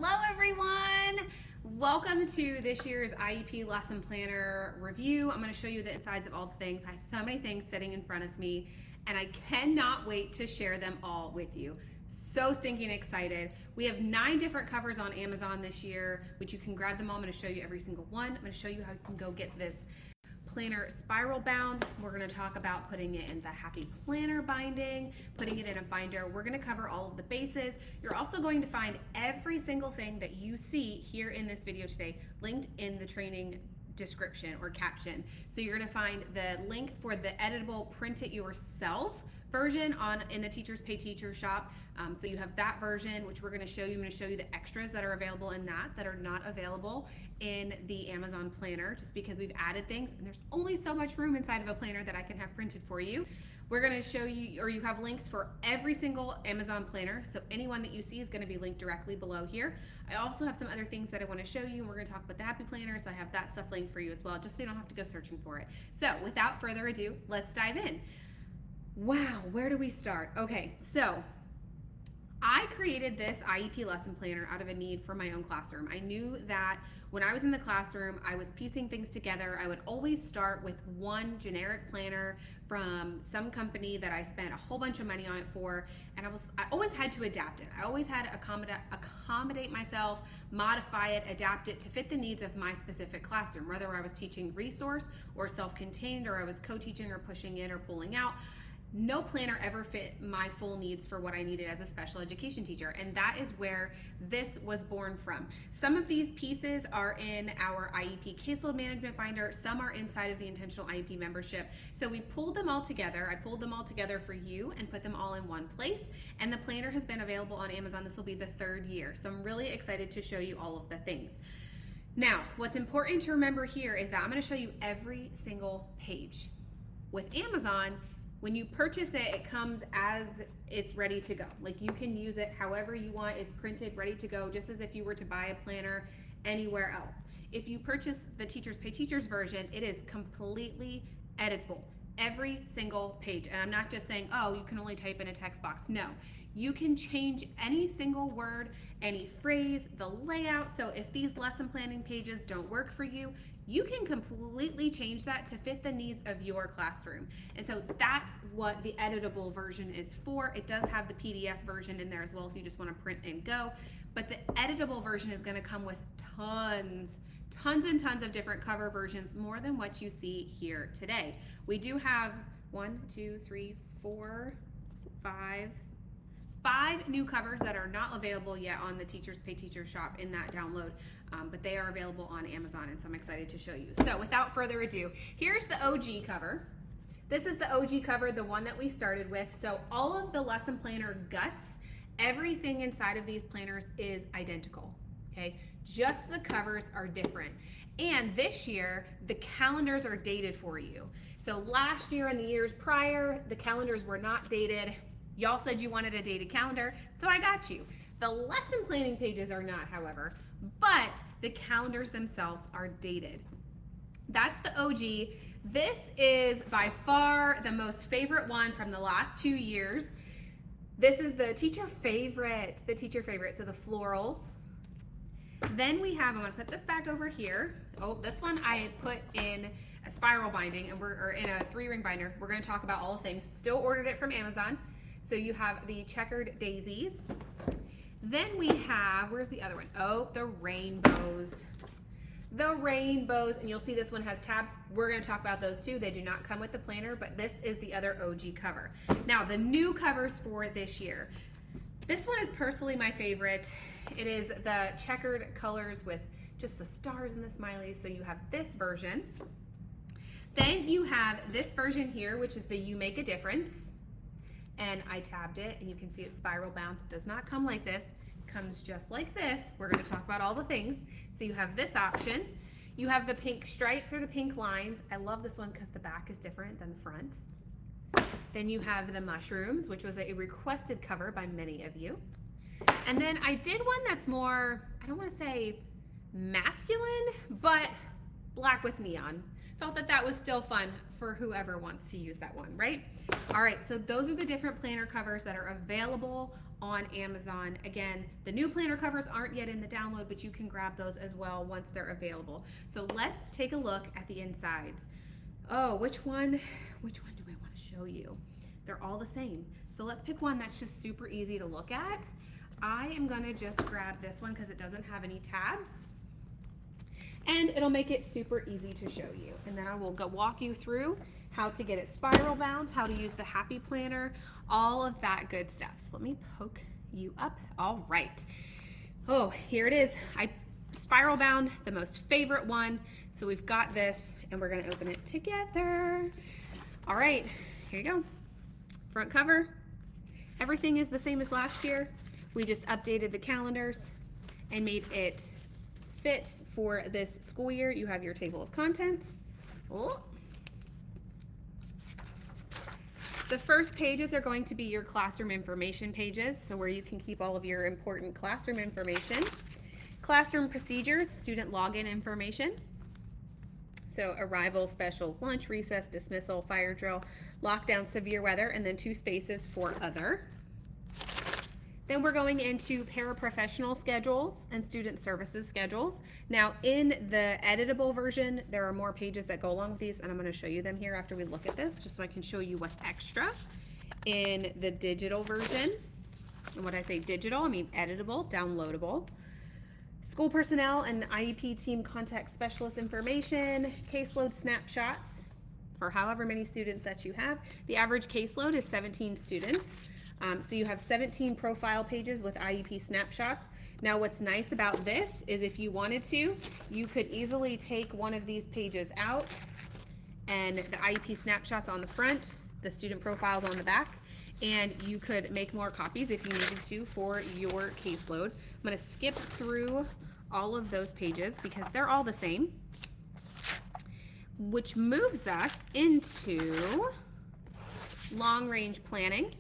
Hello everyone! Welcome to this year's IEP lesson planner review. I'm going to show you the insides of all the things. I have so many things sitting in front of me and I cannot wait to share them all with you. So stinking excited. We have 9 different covers on Amazon this year, which you can grab them all. I'm going to show you every single one. I'm going to show you how you can go get this planner spiral bound. We're going to talk about putting it in the happy planner binding, putting it in a binder. We're going to cover all of the bases. You're also going to find every single thing that you see here in this video today linked in the training description or caption. So you're going to find the link for the editable print it yourself version in the Teachers Pay Teacher shop. So you have that version, which we're going to show you. I'm going to show you the extras that are available in that are not available in the Amazon planner, just because we've added things and there's only so much room inside of a planner that I can have printed for you. We're going to show you, or you have links for every single Amazon planner. So anyone that you see is going to be linked directly below here. I also have some other things that I want to show you, and we're going to talk about the happy planners. I have that stuff linked for you as well, just so you don't have to go searching for it. So without further ado, let's dive in. Wow, where do we start? Okay, so I created this IEP lesson planner out of a need for my own classroom. I knew that when I was in the classroom, I was piecing things together. I would always start with one generic planner from some company that I spent a whole bunch of money on it for, and I always had to adapt it. I always had to accommodate myself, modify it, adapt it to fit the needs of my specific classroom, whether I was teaching resource or self-contained, or I was co-teaching or pushing in or pulling out. No planner ever fit my full needs for what I needed as a special education teacher, and that is where this was born from. Some of these pieces are in our IEP caseload management binder, some are inside of the Intentional IEP membership. So we pulled them all together. I pulled them all together for you and put them all in one place, and the planner has been available on Amazon. This will be the 3rd year, so I'm really excited to show you all of the things. Now, what's important to remember here is that I'm going to show you every single page. With Amazon, when you purchase it, it comes as it's ready to go. Like, you can use it however you want. It's printed, ready to go, just as if you were to buy a planner anywhere else. If you purchase the Teachers Pay Teachers version, it is completely editable. Every single page. And I'm not just saying, oh, you can only type in a text box. No, you can change any single word, any phrase, the layout. So if these lesson planning pages don't work for you, you can completely change that to fit the needs of your classroom. And so that's what the editable version is for. It does have the PDF version in there as well if you just want to print and go. But the editable version is going to come with tons and tons of different cover versions, more than what you see here today. We do have 5 new covers that are not available yet on the Teachers Pay Teacher shop in that download, but they are available on Amazon, and so I'm excited to show you. So without further ado, here's the OG cover. This is the OG cover, the one that we started with. So all of the lesson planner guts, everything inside of these planners is identical, okay? Just the covers are different. And this year, the calendars are dated for you. So last year and the years prior, the calendars were not dated. Y'all said you wanted a dated calendar, so I got you. The lesson planning pages are not, however, but the calendars themselves are dated. That's the OG. This is by far the most favorite one from the last 2 years. This is the teacher favorite, so the florals. Then we have, I'm gonna put this back over here. Oh, this one I put in a spiral binding, or in a 3-ring binder. We're gonna talk about all the things. Still ordered it from Amazon. So you have the checkered daisies. Then we have, where's the other one? Oh, the rainbows. The rainbows, and you'll see this one has tabs. We're gonna talk about those too. They do not come with the planner, but this is the other OG cover. Now, the new covers for this year. This one is personally my favorite. It is the checkered colors with just the stars and the smileys. So you have this version. Then you have this version here, which is the You Make a Difference. And I tabbed it, and you can see it's spiral bound. It does not come like this. It comes just like this. We're going to talk about all the things. So you have this option. You have the pink stripes or the pink lines. I love this one because the back is different than the front. Then you have the mushrooms, which was a requested cover by many of you. And then I did one that's more, I don't want to say masculine, but black with neon. Felt that that was still fun for whoever wants to use that one, right? All right, so those are the different planner covers that are available on Amazon. Again, the new planner covers aren't yet in the download, but you can grab those as well once they're available. So let's take a look at the insides. Oh, which one do I want to show you? They're all the same. So let's pick one that's just super easy to look at. I am gonna just grab this one because it doesn't have any tabs, and it'll make it super easy to show you. And then I will walk you through how to get it spiral bound, how to use the Happy Planner, all of that good stuff. So let me poke you up. All right. Oh, here it is. I spiral bound the most favorite one. So we've got this, and we're gonna open it together. All right, here you go. Front cover. Everything is the same as last year. We just updated the calendars and made it fit for this school year. You have your table of contents. Oh. The first pages are going to be your classroom information pages, so where you can keep all of your important classroom information. Classroom procedures, student login information. So arrival, specials, lunch, recess, dismissal, fire drill, lockdown, severe weather, and then 2 spaces for other. Then we're going into paraprofessional schedules and student services schedules. Now in the editable version, there are more pages that go along with these, and I'm going to show you them here after we look at this, just so I can show you what's extra. In the digital version, and when I say digital, I mean editable, downloadable. School personnel and IEP team contact specialist information, caseload snapshots for however many students that you have. The average caseload is 17 students. So you have 17 profile pages with IEP snapshots. Now what's nice about this is if you wanted to, you could easily take one of these pages out and the IEP snapshots on the front, the student profiles on the back, and you could make more copies if you needed to for your caseload. I'm going to skip through all of those pages because they're all the same, which moves us into long-range planning.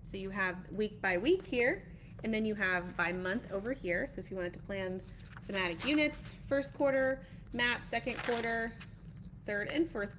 So you have week by week here, and then you have by month over here. So if you wanted to plan thematic units, first quarter map, second quarter, third and fourth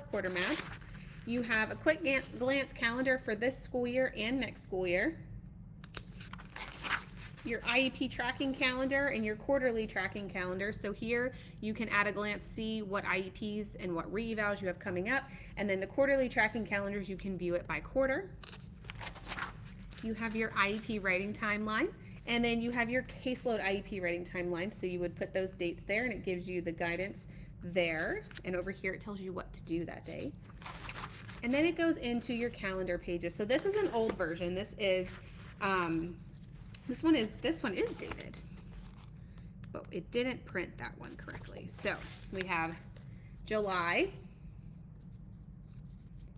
quarter maps. You have a quick glance calendar for this school year and next school year. Your IEP tracking calendar and your quarterly tracking calendar. So here you can at a glance see what IEPs and what re-evals you have coming up. And then the quarterly tracking calendars, you can view it by quarter. You have your IEP writing timeline, and then you have your caseload IEP writing timeline. So you would put those dates there, and it gives you the guidance there. And over here, it tells you what to do that day. And then it goes into your calendar pages. So this is an old version. This is, this one is dated, but it didn't print that one correctly. So we have July,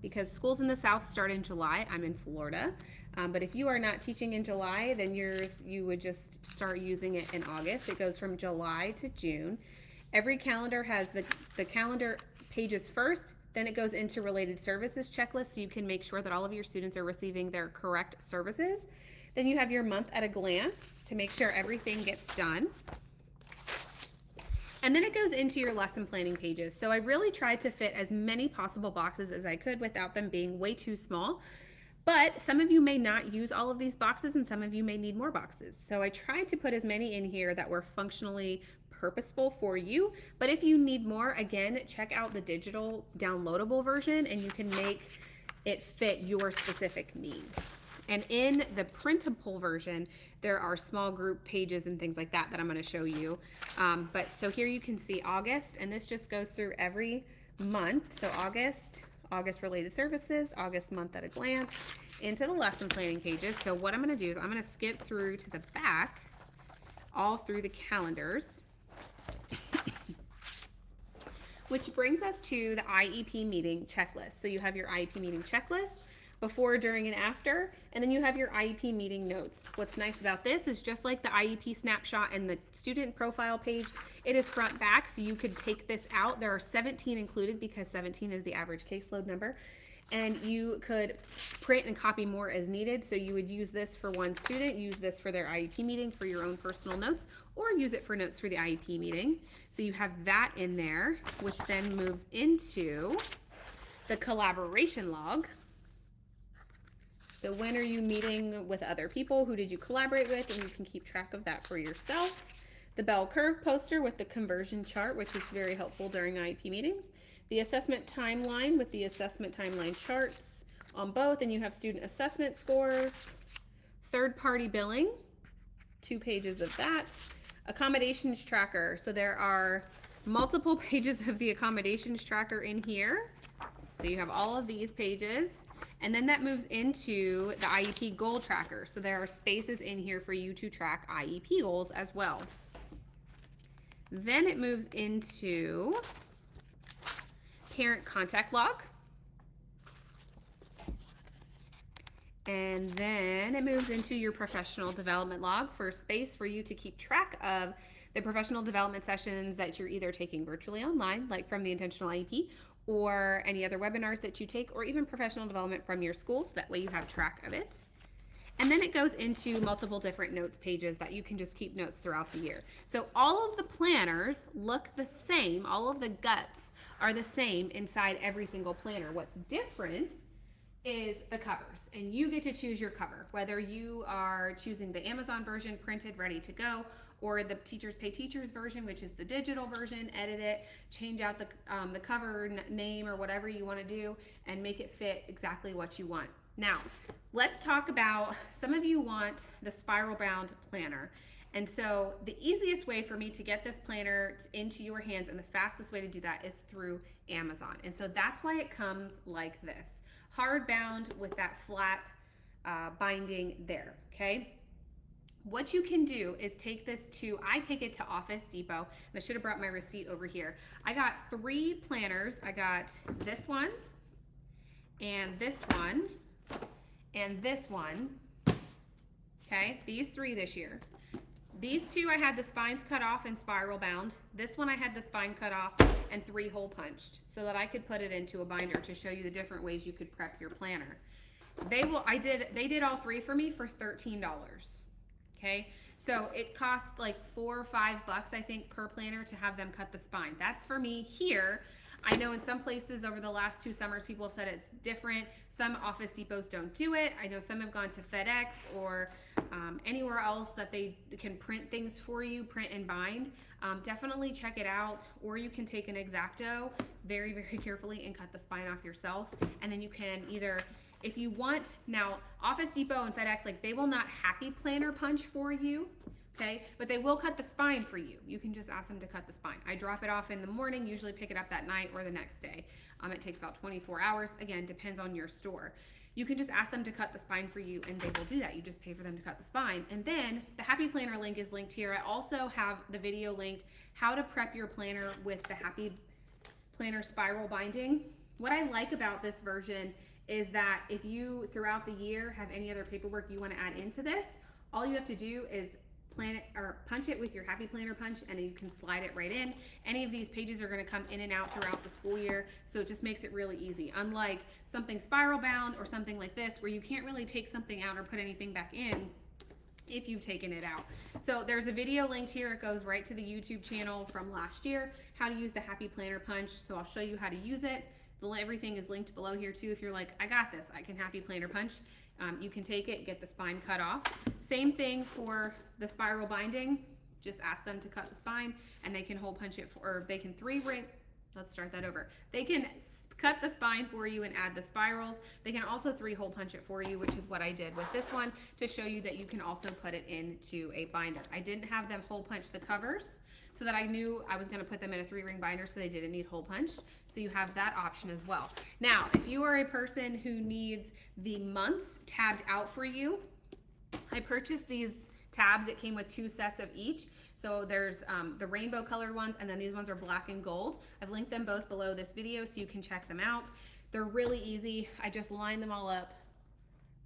because schools in the South start in July. I'm in Florida. But if you are not teaching in July, then you would just start using it in August. It goes from July to June. Every calendar has the calendar pages first, then it goes into related services checklist, so you can make sure that all of your students are receiving their correct services. Then you have your month at a glance to make sure everything gets done. And then it goes into your lesson planning pages. So I really tried to fit as many possible boxes as I could without them being way too small. But some of you may not use all of these boxes, and some of you may need more boxes. So I tried to put as many in here that were functionally purposeful for you. But if you need more, again, check out the digital downloadable version, and you can make it fit your specific needs. And in the printable version, there are small group pages and things like that I'm going to show you. But so here you can see August, and this just goes through every month. So August related services, August month at a glance, into the lesson planning pages. So what I'm going to do is I'm going to skip through to the back, all through the calendars, which brings us to the IEP meeting checklist. So you have your IEP meeting checklist, before, during, and after, and then you have your IEP meeting notes. What's nice about this is just like the IEP snapshot and the student profile page, it is front back, so you could take this out. There are 17 included because 17 is the average caseload number, and you could print and copy more as needed. So you would use this for one student, use this for their IEP meeting for your own personal notes, or use it for notes for the IEP meeting. So you have that in there, which then moves into the collaboration log. So when are you meeting with other people? Who did you collaborate with? And you can keep track of that for yourself. The bell curve poster with the conversion chart, which is very helpful during IEP meetings. The assessment timeline with the assessment timeline charts on both, and you have student assessment scores. Third-party billing, 2 pages of that. Accommodations tracker. So there are multiple pages of the accommodations tracker in here. So you have all of these pages. And then that moves into the IEP goal tracker. So there are spaces in here for you to track IEP goals as well. Then it moves into parent contact log. And then it moves into your professional development log for space for you to keep track of the professional development sessions that you're either taking virtually online, like from the Intentional IEP, or any other webinars that you take, or even professional development from your school, so that way you have track of it. And then it goes into multiple different notes pages that you can just keep notes throughout the year. So all of the planners look the same, all of the guts are the same inside every single planner. What's different is the covers, and you get to choose your cover, whether you are choosing the Amazon version, printed, ready to go, or the Teachers Pay Teachers version, which is the digital version. Edit it, change out the cover name or whatever you want to do, and make it fit exactly what you want. Now, let's talk about, some of you want the spiral bound planner. And so the easiest way for me to get this planner into your hands, and the fastest way to do that, is through Amazon. And so that's why it comes like this, hardbound with that flat binding there, okay? What you can do is take this to, I take it to Office Depot, and I should have brought my receipt over here. I got 3 planners. I got this one, and this one, and this one, okay? These 3 this year. These 2 I had the spines cut off and spiral bound. This one I had the spine cut off and 3 hole punched so that I could put it into a binder to show you the different ways you could prep your planner. They did all 3 for me for $13. Okay, so it costs like $4 or $5, I think, per planner to have them cut the spine. That's for me here. I know in some places over the last 2 summers, people have said it's different. Some Office Depots don't do it. I know some have gone to FedEx or anywhere else that they can print things for you, print and bind. Definitely check it out. Or you can take an X-Acto very, very carefully and cut the spine off yourself. And then you can either, if you want, now Office Depot and FedEx, like, they will not happy planner punch for you, okay? But they will cut the spine for you. You can just ask them to cut the spine. I drop it off in the morning, usually pick it up that night or the next day. It takes about 24 hours. Again, depends on your store. You can just ask them to cut the spine for you, and they will do that. You just pay for them to cut the spine. And then the Happy Planner link is linked here. I also have the video linked, how to prep your planner with the Happy Planner spiral binding. What I like about this version is that if you throughout the year have any other paperwork you want to add into this, all you have to do is plan it or punch it with your Happy Planner punch, and you can slide it right in. Any of these pages are going to come in and out throughout the school year, so it just makes it really easy. Unlike something spiral bound or something like this, where you can't really take something out or put anything back in if you've taken it out. So there's a video linked here. It goes right to the YouTube channel from last year, how to use the Happy Planner punch. So I'll show you how to use it. Everything is linked below here too. If you're like, I got this, I can Happy Planner punch, you can take it, get the spine cut off. Same thing for the spiral binding. Just ask them to cut the spine, and they can hole punch it or they can let's start that over. They can cut the spine for you and add the spirals. They can also 3-hole punch it for you, which is what I did with this one, to show you that you can also put it into a binder. I didn't have them hole punch the covers, so that I knew I was going to put them in a 3-ring binder, so they didn't need hole punched. So you have that option as well. Now, if you are a person who needs the months tabbed out for you, I purchased these tabs. It came with 2 sets of each. So there's the rainbow colored ones, and then these ones are black and gold. I've linked them both below this video so you can check them out. They're really easy. I just line them all up.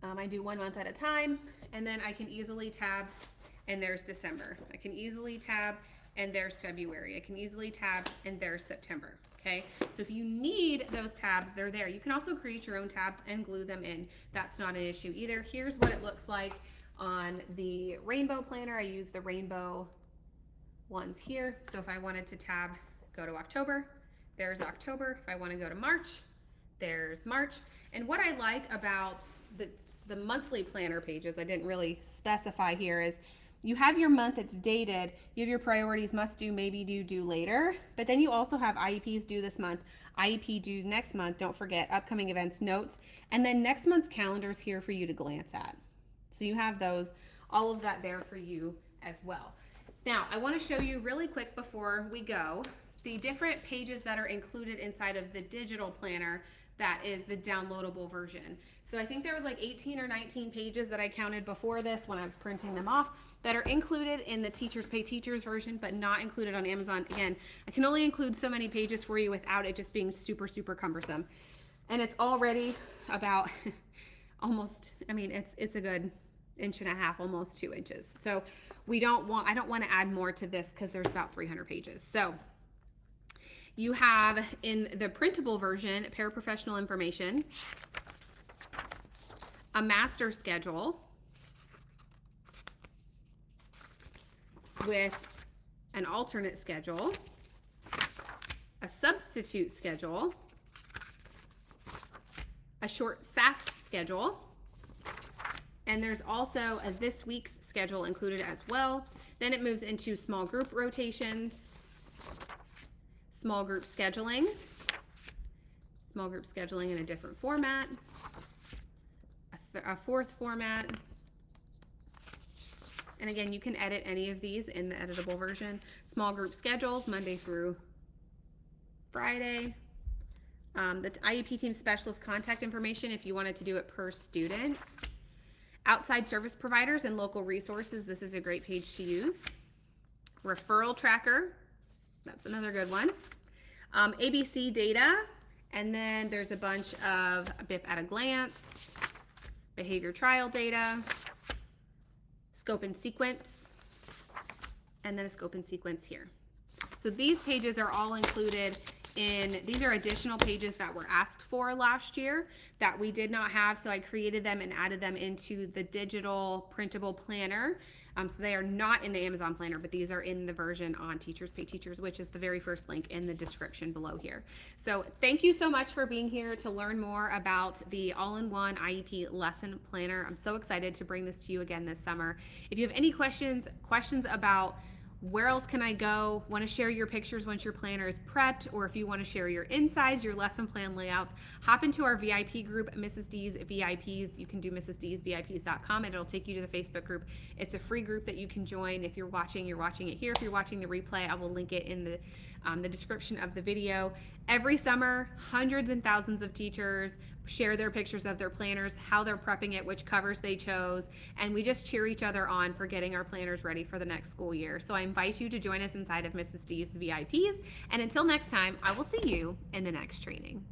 I do 1 month at a time, and then I can easily tab, and there's December. I can easily tab, and there's February. I can easily tab, and there's September, okay? So if you need those tabs, they're there. You can also create your own tabs and glue them in. That's not an issue either. Here's what it looks like on the rainbow planner. I use the rainbow ones here. So if I wanted to tab, go to October, there's October. If I want to go to March, there's March. And what I like about the monthly planner pages, I didn't really specify here, is you have your month, it's dated, you have your priorities, must do, maybe do, due later, but then you also have IEPs due this month, IEP due next month, don't forget, upcoming events, notes, and then next month's calendar is here for you to glance at. So you have those, all of that there for you as well. Now, I want to show you really quick before we go, the different pages that are included inside of the digital planner that is the downloadable version. So I think there was like 18 or 19 pages that I counted before this when I was printing them off that are included in the Teachers Pay Teachers version, but not included on Amazon. Again, I can only include so many pages for you without it just being super, super cumbersome. And it's already about almost, I mean, it's a good 1.5 inches, almost 2 inches. So I don't want to add more to this because there's about 300 pages. So you have in the printable version, paraprofessional information, a master schedule with an alternate schedule, a substitute schedule, a short SAF schedule, and there's also a this week's schedule included as well. Then it moves into small group rotations, small group scheduling in a different format, a fourth format. And again, you can edit any of these in the editable version. Small group schedules, Monday through Friday. The IEP team specialist contact information if you wanted to do it per student. Outside service providers and local resources, this is a great page to use. Referral tracker, that's another good one. ABC data, and then there's a bunch of BIP at a glance, behavior trial data, scope and sequence, and then a scope and sequence here. So these pages are all included in, these are additional pages that were asked for last year that we did not have, so I created them and added them into the digital printable planner. So they are not in the Amazon planner, but these are in the version on Teachers Pay Teachers, which is the very first link in the description below here. So thank you so much for being here to learn more about the all-in-one IEP lesson planner. I'm so excited to bring this to you again this summer. If you have any questions about where else can I go, want to share your pictures once your planner is prepped, or if you want to share your insides, your lesson plan layouts, hop into our VIP group, Mrs. D's VIPs. You can do mrsdsvips.com and it'll take you to the Facebook group. It's a free group that you can join. If you're watching it here. If you're watching the replay, I will link it in the description of the video. Every summer, hundreds and thousands of teachers share their pictures of their planners, how they're prepping it, which covers they chose, and we just cheer each other on for getting our planners ready for the next school year. So I invite you to join us inside of Mrs. D's VIPs, and until next time, I will see you in the next training.